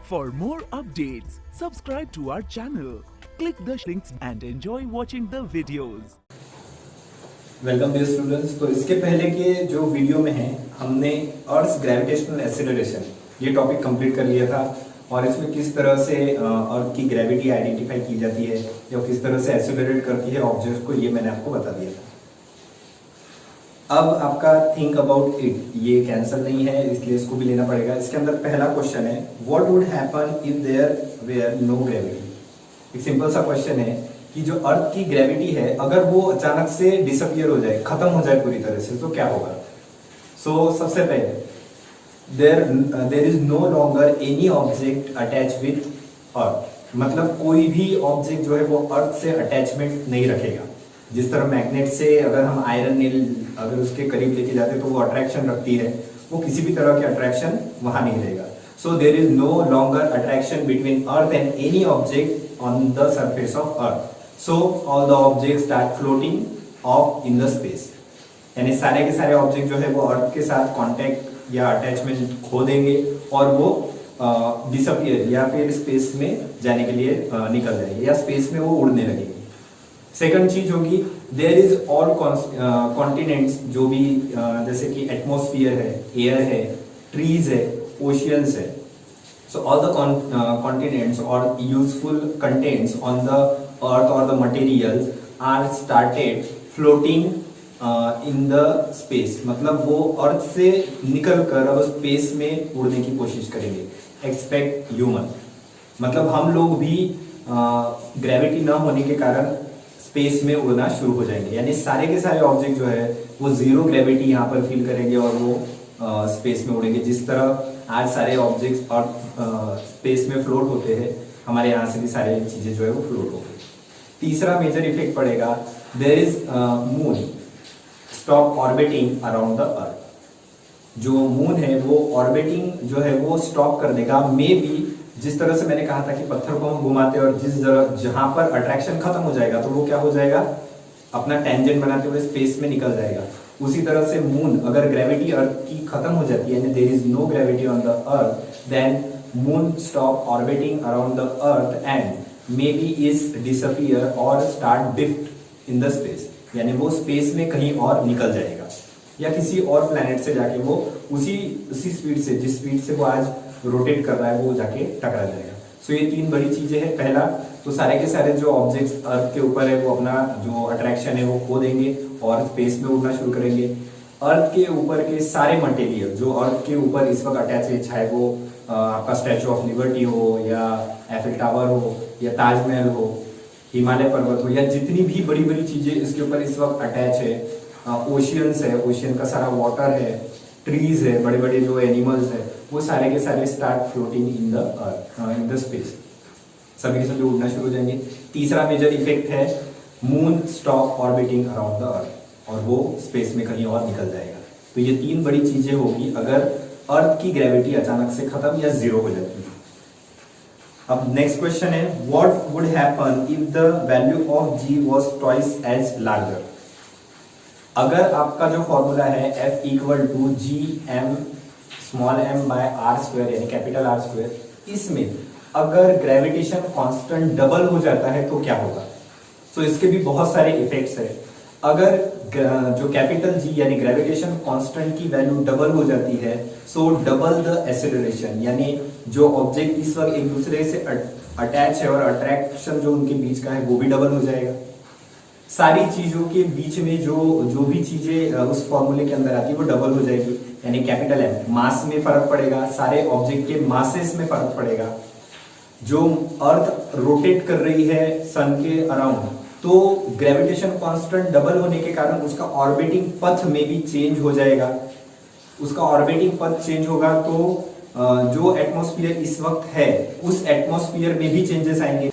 For more updates, subscribe to our channel, click the links and enjoy watching the videos. Welcome dear students. तो इसके पहले के जो video में है हमने अर्थ ग्रेविटेशनल एक्सेलरेशन ये टॉपिक कंप्लीट कर लिया था और इसमें किस तरह से अर्थ की ग्रेविटी आइडेंटिफाई की जाती है या किस तरह से एक्सेलरेट करती है ऑब्जेक्ट को, ये मैंने आपको बता दिया था। अब आपका थिंक अबाउट इट ये कैंसिल नहीं है, इसलिए इसको भी लेना पड़ेगा। इसके अंदर पहला क्वेश्चन है what would happen if there were no gravity. एक सिंपल सा क्वेश्चन है कि जो अर्थ की ग्रेविटी है अगर वो अचानक से डिसअपियर हो जाए, खत्म हो जाए पूरी तरह से, तो क्या होगा। सबसे पहले there is no longer any object attach with earth, मतलब कोई भी ऑब्जेक्ट जो है वो अर्थ से अटैचमेंट नहीं रखेगा। जिस तरह मैग्नेट से अगर हम आयरन नील अगर उसके करीब लेके जाते हैं तो वो अट्रैक्शन रखती है, वो किसी भी तरह के अट्रैक्शन वहां नहीं रहेगा। So there is no longer attraction between earth and any object on the surface of earth. So all the objects start floating off in the space, यानी सारे के सारे ऑब्जेक्ट जो है वो अर्थ के साथ कांटेक्ट या अटैचमेंट खो देंगे और वो डिसअपियर या फिर स्पेस में जाने के लिए निकल जाएंगे या स्पेस में वो उड़ने लगेंगे। सेकंड चीज होगी देयर इज ऑल कॉन्टिनेंट्स, जो भी जैसे कि एटमॉस्फेयर है, एयर है, ट्रीज है, ओशियंस है। So all the continents or useful contents on the earth or the materials are started floating in the space, मतलब वो अर्थ से निकल कर अब स्पेस में उड़ने की कोशिश करेंगे। एक्सपेक्ट ह्यूमन, मतलब हम लोग भी ग्रेविटी न होने के कारण स्पेस में उड़ना शुरू हो जाएंगे, यानी सारे के सारे ऑब्जेक्ट जो है वो जीरो ग्रेविटी यहाँ पर फील करेंगे और वो स्पेस में उड़ेंगे। जिस तरह आज सारे ऑब्जेक्ट्स और स्पेस में फ्लोट होते हैं, हमारे यहाँ से भी सारे चीजें जो है वो फ्लोट हो गई। तीसरा मेजर इफेक्ट पड़ेगा there is moon stop orbiting around the earth. जो मून है वो ऑर्बिटिंग जो है वो स्टॉप कर देगा। मे बी जिस तरह से मैंने कहा था कि पत्थर को हम घुमाते हैं और जिस जगह जहां पर अट्रैक्शन खत्म हो जाएगा तो वो क्या हो जाएगा, अपना टेंजेंट बनाते हुए स्पेस में निकल जाएगा। उसी तरह से मून अगर ग्रेविटी अर्थ की खत्म हो जाती है, there is no gravity on the earth, then moon stop orbiting around the earth and may be is disappear और start drift in the space, यानी वो स्पेस में कहीं और निकल जाएगा या किसी और प्लैनेट से जाके वो उसी स्पीड से जिस स्पीड से वो आज रोटेट कर रहा है वो जाके टकरा जाएगा। सो ये तीन बड़ी चीजें हैं। पहला तो सारे के सारे जो ऑब्जेक्ट्स अर्थ के ऊपर है वो अपना जो अट्रैक्शन है वो खो देंगे और स्पेस में उड़ना शुरू करेंगे। अर्थ के ऊपर के सारे मटेरियल जो अर्थ के ऊपर इस वक्त अटैच है, चाहे वो आपका स्टैचू ऑफ लिबर्टी हो या एफिल टावर हो या ताजमहल हो, हिमालय पर्वत हो, या जितनी भी बड़ी बड़ी चीजें इसके ऊपर इस वक्त अटैच है, ओशियंस है, ओशियन का सारा वाटर है, ट्रीज है, बड़े बड़े जो एनिमल्स है, वो सारे के सारे start floating in the earth in the space, सभी के सभी उड़ना शुरू हो जाएंगे। तीसरा मेजर इफेक्ट है moon stop orbiting around the अर्थ और वो स्पेस में कहीं और निकल जाएगा। तो ये तीन बड़ी चीजें होगी अगर अर्थ की ग्रेविटी अचानक से खत्म या जीरो हो जाती है। अब नेक्स्ट क्वेश्चन है what would happen if the value of g was twice as larger. अगर आपका जो फॉर्मूला है F equal to G M small m by R square यानी कैपिटल आर स्क्वायर, इसमें अगर ग्रेविटेशन कांस्टेंट डबल हो जाता है तो क्या होगा। इसके भी बहुत सारे इफेक्ट्स है। अगर जो कैपिटल जी यानी ग्रेविटेशन कांस्टेंट की वैल्यू डबल हो जाती है, सो डबल द एक्सेलरेशन, यानी जो ऑब्जेक्ट इस वक्त एक दूसरे से अटैच है और अट्रैक्शन जो उनके बीच का है वो भी डबल हो जाएगा। सारी चीजों के बीच में जो भी चीजें उस फॉर्मूले के अंदर आती है वो डबल हो जाएगी, यानी कैपिटल एम मास में फर्क पड़ेगा, सारे ऑब्जेक्ट के मासेस में फर्क पड़ेगा। जो अर्थ रोटेट कर रही है सन के अराउंड, तो ग्रेविटेशन कांस्टेंट डबल होने के कारण उसका ऑर्बिटिंग पथ में भी चेंज हो जाएगा। उसका ऑर्बिटिंग पथ चेंज होगा तो जो एटमॉस्फेयर इस वक्त है उस एटमॉस्फेयर में भी चेंजेस आएंगे।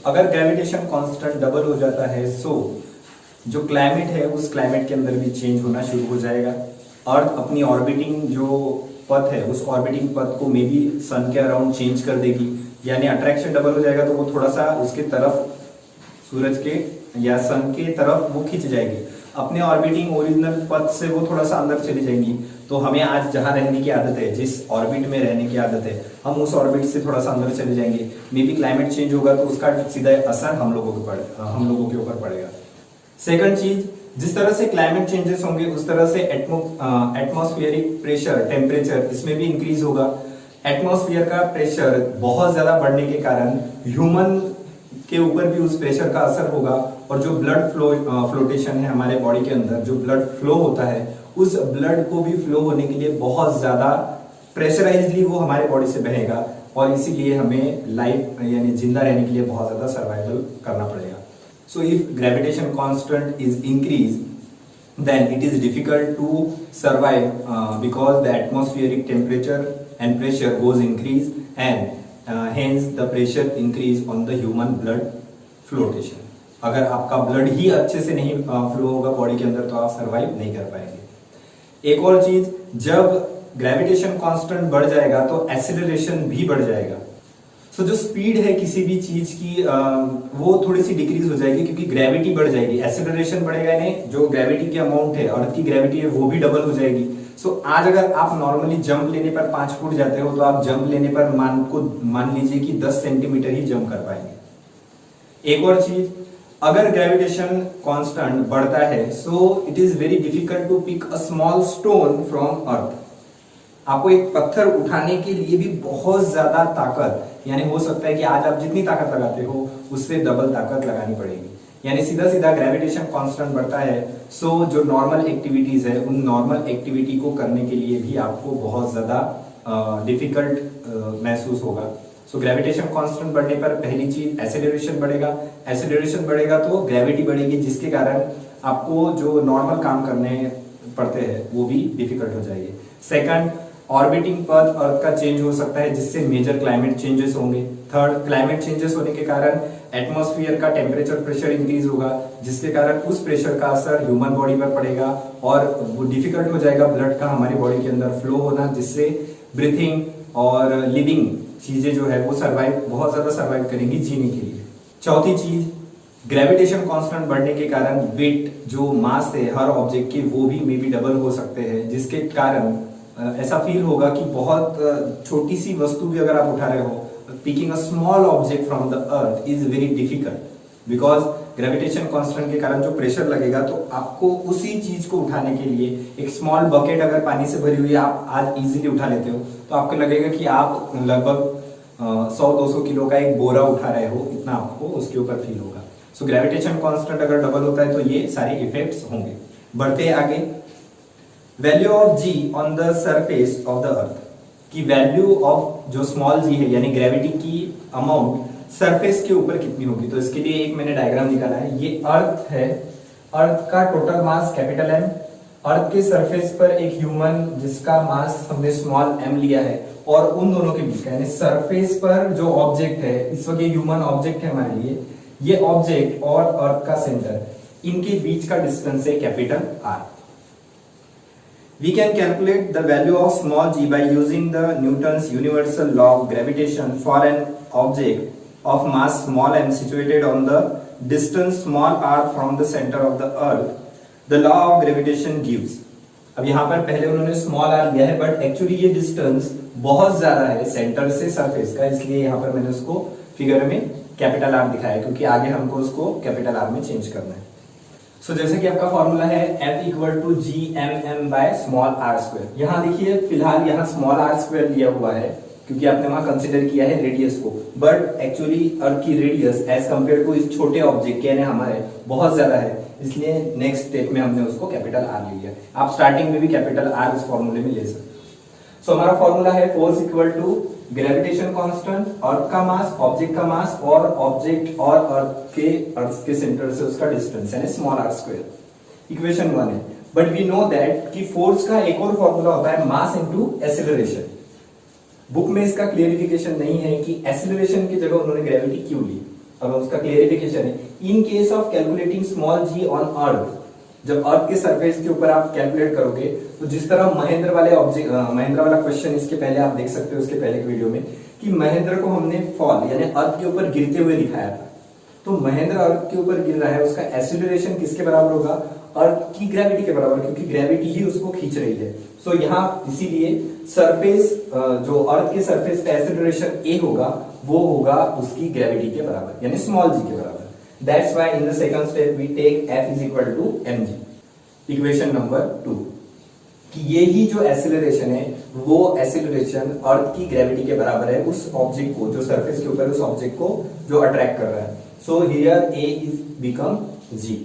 अगर ग्रेविटेशन कांस्टेंट डबल हो जाता है जो क्लाइमेट है उस क्लाइमेट के अंदर भी चेंज होना शुरू हो जाएगा। अर्थ अपनी ऑर्बिटिंग जो पथ है उस ऑर्बिटिंग पथ को मे बी सन के अराउंड चेंज कर देगी, यानी अट्रैक्शन डबल हो जाएगा तो वो थोड़ा सा उसके तरफ सूरज के या सन के तरफ वो खिंच जाएगी। अपने ऑर्बिटिंग ओरिजिनल पथ से वो थोड़ा सा अंदर चली जाएंगी, तो हमें आज जहां रहने की आदत है, जिस ऑर्बिट में रहने की आदत है, हम उस ऑर्बिट से थोड़ा सा अंदर चले जाएंगे, मे बी क्लाइमेट चेंज होगा तो उसका सीधा असर हम लोगों के ऊपर पड़ेगा। सेकंड चीज, जिस तरह से क्लाइमेट चेंजेस होंगे उस तरह से एटमॉस्फेरिक प्रेशर, टेम्परेचर इसमें भी इंक्रीज होगा। एटमॉस्फेयर का प्रेशर बहुत ज्यादा बढ़ने के कारण ह्यूमन के ऊपर भी उस प्रेशर का असर होगा, और जो ब्लड फ्लोटेशन है हमारे बॉडी के अंदर, जो ब्लड फ्लो होता है, उस ब्लड को भी फ्लो होने के लिए बहुत ज्यादा प्रेशराइजली वो हमारे बॉडी से बहेगा, और इसीलिए हमें लाइफ यानी जिंदा रहने के लिए बहुत ज्यादा सर्वाइवल करना पड़ेगा। So if gravitation constant is increased, then it is difficult to survive because the atmospheric temperature and pressure goes increase, and hence the pressure increase on the human blood flotation. अगर आपका blood ही अच्छे से नहीं flow होगा body के अंदर तो आप सर्वाइव नहीं कर पाएंगे। एक और चीज, जब ग्रेविटेशन कांस्टेंट बढ़ जाएगा तो एक्सेलरेशन भी बढ़ जाएगा। तो जो स्पीड है किसी भी चीज की वो थोड़ी सी डिक्रीज हो जाएगी, क्योंकि ग्रेविटी बढ़ जाएगी। एक्सेलरेशन बढ़ेगा नहीं, जो ग्रेविटी की अमाउंट है, अर्थ की ग्रेविटी है, वो भी डबल हो जाएगी। सो आज अगर आप नॉर्मली जंप लेने पर 5 फुट जाते हो, तो आप जंप लेने पर मान लीजिए कि 10 सेंटीमीटर ही जंप कर पाएंगे। एक और चीज, अगर ग्रेविटेशन कांस्टेंट बढ़ता है, so it is very difficult to pick a small stone from earth. आपको एक पत्थर उठाने के लिए भी बहुत ज्यादा ताकत, यानी हो सकता है कि आज आप जितनी ताकत लगाते हो उससे डबल ताकत लगानी पड़ेगी। यानी सीधा सीधा ग्रेविटेशन कांस्टेंट बढ़ता है, सो जो नॉर्मल एक्टिविटीज है उन नॉर्मल एक्टिविटी को करने के लिए भी आपको बहुत ज्यादा डिफिकल्ट महसूस होगा। सो ग्रेविटेशन कांस्टेंट बढ़ने पर पहली चीज एक्सेलरेशन बढ़ेगा। एक्सेलरेशन बढ़ेगा तो ग्रेविटी बढ़ेगी, जिसके कारण आपको जो नॉर्मल काम करने पड़ते हैं वो भी डिफिकल्ट हो जाएंगे। सेकंड, ऑर्बिटिंग पथ अर्थ का चेंज हो सकता है, जिससे मेजर क्लाइमेट चेंजेस होंगे। थर्ड, क्लाइमेट चेंजेस होने के कारण एटमॉस्फेयर का टेम्परेचर प्रेशर इंक्रीज होगा, जिसके कारण उस प्रेशर का असर ह्यूमन बॉडी पर पड़ेगा और वो डिफिकल्ट हो जाएगा ब्लड का हमारी बॉडी के अंदर फ्लो होना, जिससे ब्रीथिंग और लिविंग चीजें जो है वो बहुत ज्यादा सर्वाइव करेंगी जीने के लिए। चौथी चीज, ग्रेविटेशन कांस्टेंट बढ़ने के कारण वेट, जो मास है हर ऑब्जेक्ट की, वो भी मे बी डबल हो सकते हैं, जिसके कारण ऐसा फील होगा कि बहुत छोटी सी वस्तु भी अगर आप उठा रहे हो, picking a small object from the earth is very difficult, because gravitation constant के कारण जो प्रेशर लगेगा, तो आपको उसी चीज को उठाने के लिए एक स्मॉल बकेट अगर पानी से भरी हुई आप आज इजीली उठा लेते हो, तो आपको लगेगा कि आप लगभग 100-200 किलो का एक बोरा उठा रहे हो, इतना आपको उसके ऊपर फील होगा। सो ग्रेविटेशन कांस्टेंट अगर डबल होता है तो ये सारे इफेक्ट्स होंगे। बढ़ते आगे, value of G on the surface of the earth, की वैल्यू ऑफ जो स्मॉल जी है यानी ग्रेविटी की अमाउंट सरफेस के ऊपर कितनी होगी। तो इसके लिए एक मैंने डायग्राम निकाला है। ये अर्थ है, अर्थ का टोटल मास कैपिटल एम, अर्थ के सरफेस पर एक ह्यूमन जिसका मास हमने स्मॉल एम लिया है, और उन दोनों के बीच का यानी सरफेस पर जो ऑब्जेक्ट है, इस वक्त ये ह्यूमन ऑब्जेक्ट है हमारे लिए, ये ऑब्जेक्ट और अर्थ का सेंटर, इनके बीच का डिस्टेंस है capital R. We can calculate the value of small g by using the Newton's universal law of gravitation for an object of mass small m situated on the distance small r from the center of the earth. The law of gravitation gives. अब यहाँ पर पहले उन्होंने small r लिया है, but actually ये distance बहुत ज्यादा है सेंटर से सरफेस का, इसलिए यहाँ पर मैंने उसको फिगर में कैपिटल आर दिखाया, क्योंकि आगे हमको उसको कैपिटल आर में चेंज करना है। सो जैसे कि आपका फॉर्मूला है F equal to G M M by small R square. यहाँ देखिए फिलहाल यहाँ स्मॉल आर स्क्वायर लिया हुआ है क्योंकि आपने वहां कंसिडर किया है रेडियस को, बट एक्चुअली अर्थ की रेडियस एज कंपेयर टू इस छोटे ऑब्जेक्ट के यानी हमारे बहुत ज्यादा है, इसलिए नेक्स्ट स्टेप में हमने उसको कैपिटल आर ले लिया। आप स्टार्टिंग में भी कैपिटल आर इस फॉर्मूले में ले सकते हैं। सो हमारा फॉर्मूला है force equal to gravitation constant, earth का मास, ऑब्जेक्ट का मास और ऑब्जेक्ट और अर्थ के सेंटर से उसका डिस्टेंस यानी स्मॉल आर स्क्वायर। इक्वेशन 1 है, बट वी नो दैट कि फोर्स का एक और फॉर्मूला होता है मास इनटू एक्सेलरेशन। बुक में इसका क्लियरिफिकेशन नहीं है कि एक्सेलरेशन की जगह उन्होंने ग्रेविटी क्यों ली, अब उसका क्लियरिफिकेशन है in case of calculating small G on earth. जब अर्थ के सरफेस के ऊपर आप कैलकुलेट करोगे तो जिस तरह महेंद्र वाला क्वेश्चन इसके पहले आप देख सकते हो उसके पहले के वीडियो में कि महेंद्र को हमने फॉल यानी अर्थ के ऊपर गिरते हुए दिखाया था, तो महेंद्र अर्थ के ऊपर गिर रहा है, उसका एक्सेलरेशन किसके बराबर होगा, अर्थ की ग्रेविटी के बराबर, क्योंकि ग्रेविटी ही उसको खींच रही है। सो यहाँ इसीलिए सरफेस जो अर्थ के सरफेस पे एक्सेलरेशन ए होगा वो होगा उसकी ग्रेविटी के बराबर, यानी स्मॉल जी के बराबर। That's why in the second step we take F is equal to mg। Equation number 2 कि ये ही जो एक्सेलरेशन है वो एक्सेलरेशन अर्थ की ग्रेविटी के बराबर है उस ऑब्जेक्ट को, जो सरफेस के ऊपर उस ऑब्जेक्ट को जो अट्रैक्ट कर रहा है। So here a is become g।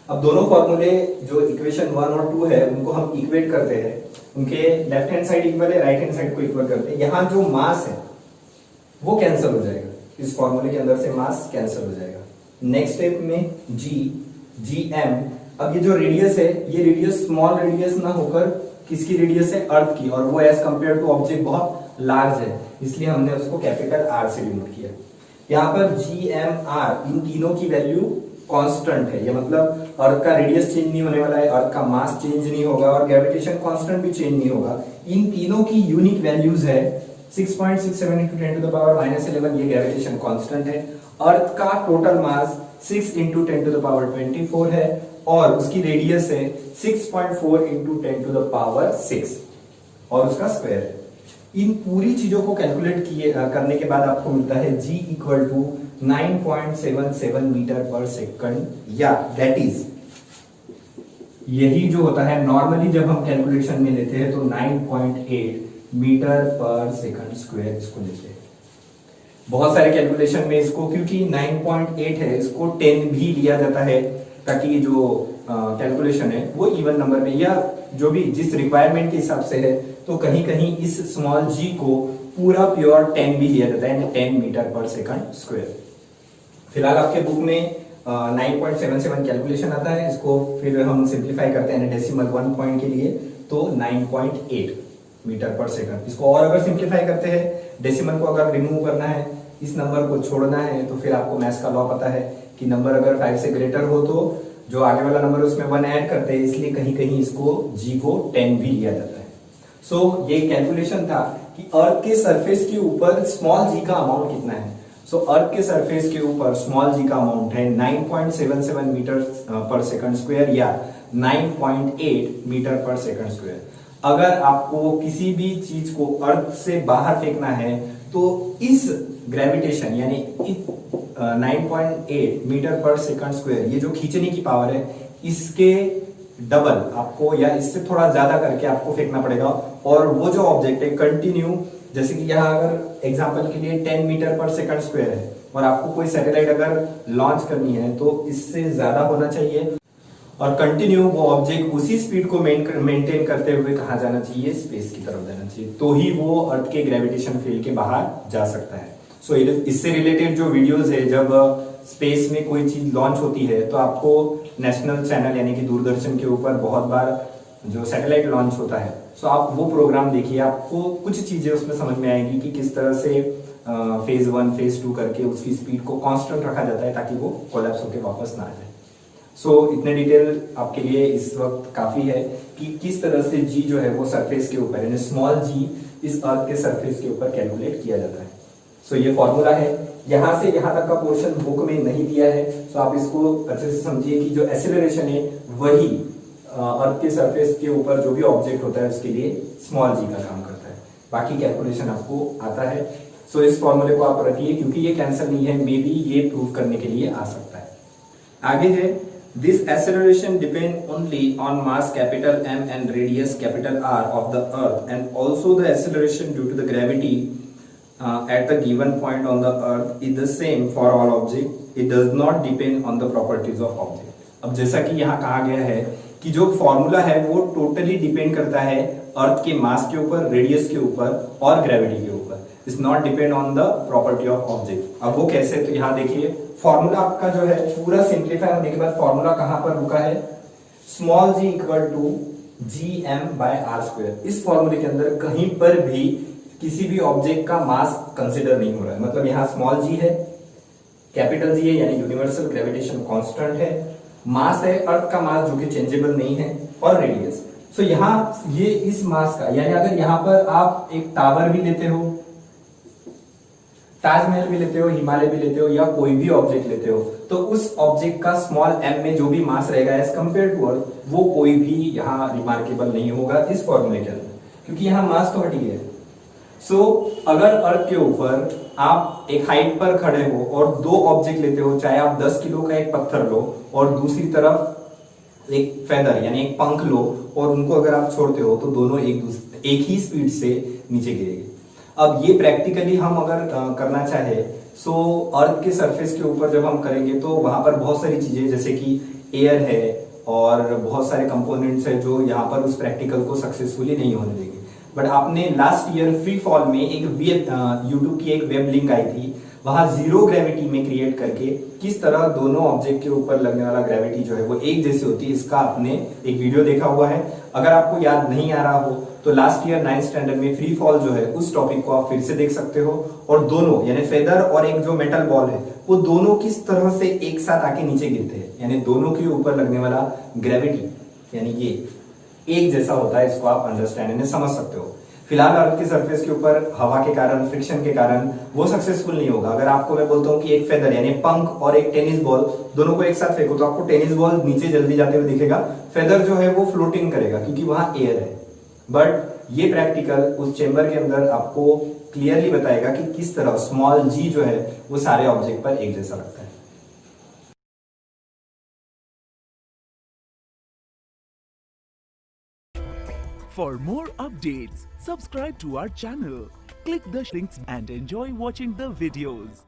अब दोनों फॉर्मूले जो इक्वेशन 1 और 2 है उनको हम इक्वेट करते हैं, उनके लेफ्ट हैंड साइड इक्वल है, राइट हैंड साइड को इक्वल करते हैं। यहाँ जो मास है वो कैंसिल हो जाएगा, इस फॉर्मूले के अंदर से मास कैंसिल हो जाएगा। नेक्स्ट स्टेप में gm। अब ये जो रेडियस है ये रेडियस स्मॉल रेडियस ना होकर किसकी रेडियस है, अर्थ की, और वो एज कंपेयर टू ऑब्जेक्ट बहुत लार्ज है, इसलिए हमने उसको कैपिटल R से डिनोट किया। यहाँ पर gmr इन तीनों की वैल्यू कांस्टेंट है, ये मतलब अर्थ का रेडियस चेंज नहीं होने वाला है, अर्थ का मास चेंज नहीं होगा और ग्रेविटेशन कांस्टेंट भी चेंज नहीं होगा। इन तीनों की यूनिक वैल्यूज है 6.67 into 10 to the power -11, ये ग्रेविटेशन कांस्टेंट है। अर्थ का total mass 6 into 10 to the power 24 है और उसकी रेडियस है 6.4 into 10 to the power 6 और उसका स्क्वायर है। इन पूरी चीजों को कैलकुलेट करने के बाद आपको मिलता है g इक्वल टू 9.77 मीटर पर सेकंड, या दैट इज यही जो होता है नॉर्मली जब हम कैलकुलेशन में लेते हैं तो 9.8 मीटर पर सेकंड स्क्वायर इसको लेते हैं। बहुत सारे कैलकुलेशन में इसको, क्योंकि 9.8 है, इसको 10 भी लिया जाता है ताकि जो कैलकुलेशन है वो इवन नंबर में या जो भी जिस रिक्वायरमेंट के हिसाब से है, तो कहीं कहीं इस स्मॉल g को पूरा प्योर 10 भी लिया जाता है, 10 मीटर पर सेकंड स्क्वायर। फिलहाल आपके बुक में 9.77 कैलकुलेशन आता है, इसको फिर हम सिंप्लीफाई करते हैं डेसिमल 1 पॉइंट के लिए तो 9.8 मीटर पर सेकंड। इसको और अगर सिंप्लीफाई करते हैं, डेसिमल को अगर रिमूव करना है, इस नंबर को छोड़ना है, तो फिर आपको मैथ्स का लॉ पता है कि नंबर अगर 5 से ग्रेटर हो तो जो आगे वाला नंबर उसमें 1 ऐड करते हैं, इसलिए कहीं कहीं इसको g को 10 भी लिया जाता है। सो ये कैलकुलेशन था कि अर्थ के सरफेस के ऊपर स्मॉल g का अमाउंट कितना है। सो अर्थ के सरफेस के ऊपर स्मॉल g का अमाउंट है 9.77 मीटर पर सेकंड स्क्वायर या 9.8 मीटर पर सेकंड स्क्वायर। अगर आपको किसी भी चीज को अर्थ से बाहर फेंकना है तो इस ग्रेविटेशन यानी 9.8 मीटर पर सेकंड स्क्वायर, ये जो खींचने की पावर है, इसके डबल आपको या इससे थोड़ा ज्यादा करके आपको फेंकना पड़ेगा। और वो जो ऑब्जेक्ट है कंटिन्यू, जैसे कि यहाँ अगर एग्जांपल के लिए 10 मीटर पर सेकंड स्क्वायर है और आपको कोई सैटेलाइट अगर लॉन्च करनी है तो इससे ज्यादा होना चाहिए और कंटिन्यू वो ऑब्जेक्ट उसी स्पीड को मेंटेन करते हुए कहाँ जाना चाहिए, स्पेस की तरफ जाना चाहिए, तो ही वो अर्थ के ग्रेविटेशन फील्ड के बाहर जा सकता है। सो इससे रिलेटेड जो वीडियोस है, जब स्पेस में कोई चीज लॉन्च होती है तो आपको नेशनल चैनल यानी कि दूरदर्शन के ऊपर बहुत बार जो सैटेलाइट लॉन्च होता है, सो आप वो प्रोग्राम देखिए, आपको कुछ चीजें उसमें समझ में आएगी कि किस तरह से फेज 1 फेज 2 करके उसकी स्पीड को कांस्टेंट रखा जाता है ताकि वो कोलैप्स होकर वापस ना आ जाए। सो इतने डिटेल आपके लिए इस वक्त काफी है कि किस तरह से g जो है वो सरफेस के ऊपर यानी स्मॉल g इस अर्थ के सरफेस के ऊपर कैलकुलेट किया जाता है। सो ये फॉर्मूला है, यहां से यहां तक का पोर्शन बुक में नहीं दिया है, सो आप इसको अच्छे से समझिए कि जो एक्सेलरेशन है वही अर्थ के सरफेस के ऊपर जो भी ऑब्जेक्ट होता है उसके लिए स्मॉल g का काम करता है। बाकी कैलकुलेशन आपको आता है। सो इस फॉर्मूले को आप रखिए, क्योंकि ये कैंसिल नहीं है, मे बी ये प्रूव करने के लिए आ सकता है। आगे है This acceleration depend only on mass capital M and radius capital R of the Earth, and also the acceleration due to the gravity at the given point on the Earth is the same for all objects. It does not depend on the properties of object. अब जैसा कि यहाँ कहा गया है कि जो formula है वो टोटली डिपेंड करता है अर्थ के मास के ऊपर, रेडियस के ऊपर और ग्रेविटी के ऊपर। Is not depend on the property of object. अब वो कैसे, तो यहाँ देखिए फॉर्मूला आपका जो है पूरा सिंप्लीफाई होने के बाद फॉर्मूला कहां पर रुका है, small g equal to gm/r²। इस फॉर्मूले के अंदर कहीं पर भी किसी भी ऑब्जेक्ट का मास कंसिडर नहीं हो रहा है, मतलब यहाँ स्मॉल g है, कैपिटल G है यानी यूनिवर्सल ग्रेविटेशन कांस्टेंट है, मास है अर्थ का मास जो कि चेंजेबल नहीं है, और रेडियस। सो यहाँ ये इस मास का, यानी अगर यहाँ पर आप एक टावर भी लेते हो, ताजमहल भी लेते हो, हिमालय भी लेते हो, या कोई भी ऑब्जेक्ट लेते हो, तो उस ऑब्जेक्ट का स्मॉल m में जो भी मास रहेगा एज कंपेयर टू अर्थ, वो कोई भी यहाँ रिमार्केबल नहीं होगा इस फॉर्मूले के अंदर, क्योंकि यहाँ मास तो हट ही है। सो अगर अर्थ के ऊपर आप एक हाइट पर खड़े हो और दो ऑब्जेक्ट लेते हो, चाहे आप 10 किलो का एक पत्थर लो और दूसरी तरफ एक फेदर यानी एक पंख लो, और उनको अगर आप छोड़ते हो तो दोनों एक ही स्पीड से नीचे गिरेंगे। अब ये प्रैक्टिकली हम अगर करना चाहे, सो अर्थ के सरफेस के ऊपर जब हम करेंगे तो वहां पर बहुत सारी चीजें जैसे कि एयर है और बहुत सारे कंपोनेंट्स है जो यहाँ पर उस प्रैक्टिकल को सक्सेसफुली नहीं होने देंगे। बट आपने लास्ट ईयर फ्री फॉल में एक यूट्यूब की एक वेब लिंक आई थी, वहां जीरो ग्रेविटी में क्रिएट करके किस तरह दोनों ऑब्जेक्ट के ऊपर लगने वाला ग्रेविटी जो है वो एक जैसी होती है, इसका आपने एक वीडियो देखा हुआ है। अगर आपको याद नहीं आ रहा हो तो लास्ट ईयर 9th स्टैंडर्ड में फ्री फॉल जो है उस टॉपिक को आप फिर से देख सकते हो, और दोनों यानी फेदर और एक जो मेटल बॉल है वो दोनों किस तरह से एक साथ आके नीचे गिरते हैं, यानी दोनों के ऊपर लगने वाला ग्रेविटी यानी ये एक जैसा होता है, इसको आप अंडरस्टैंड यानी समझ सकते हो। फिलहाल अर्थ के सरफेस के ऊपर हवा के कारण, फ्रिक्शन के कारण वो सक्सेसफुल नहीं होगा। अगर आपको मैं बोलता हूँ कि एक फेदर यानी पंख और एक टेनिस बॉल दोनों को एक साथ फेंको तो आपको टेनिस बॉल नीचे जल्दी जाते हुए दिखेगा, फेदर जो है वो फ्लोटिंग करेगा क्योंकि वहां एयर है। बट ये प्रैक्टिकल उस चेंबर के अंदर आपको क्लियरली बताएगा कि किस तरह स्मॉल g जो है वो सारे ऑब्जेक्ट पर एक जैसा लगता है। For more updates, subscribe to our channel, click the links and enjoy watching the videos.